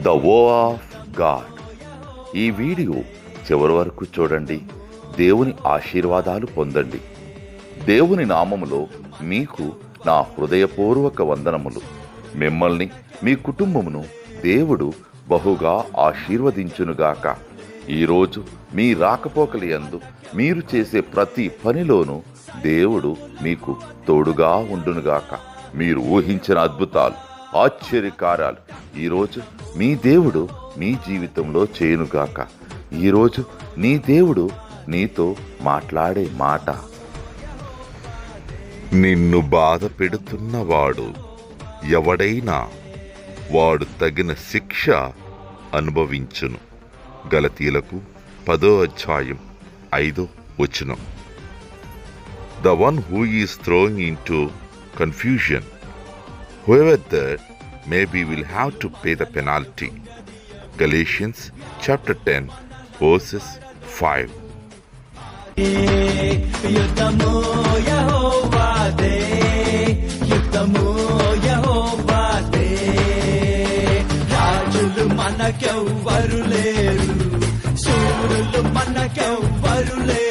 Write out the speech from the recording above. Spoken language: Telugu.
ద వో ఆఫ్ గాడ్. ఈ వీడియో చివరి వరకు చూడండి. దేవుని ఆశీర్వాదాలు పొందండి. దేవుని నామములో మీకు నా హృదయపూర్వక వందనములు. మిమ్మల్ని మీ కుటుంబమును దేవుడు బహుగా ఆశీర్వదించునుగాక. ఈరోజు మీ రాకపోకలి యందు మీరు చేసే ప్రతి పనిలోనూ దేవుడు మీకు తోడుగా ఉండునుగాక. మీరు ఊహించిన అద్భుతాలు, ఆశ్చర్యకార్యాలు ఈరోజు మీ దేవుడు మీ జీవితంలో చేయునుగాక. ఈరోజు నీ దేవుడు నీతో మాట్లాడే మాట, నిన్ను బాధ పెడుతున్నవాడు ఎవడైనా వాడు తగిన శిక్ష అనుభవించును. గలతీలకు 10:5. The one who is thrown into confusion, whoever that may be, will have to pay the penalty. Galatians chapter 10 verses 5. యుద్ధము యెహోవాదే, యుద్ధము యెహోవాదే. రాజులు మనకెవ్వరు లేరు, శూరులు మనకెవ్వరు లేరు.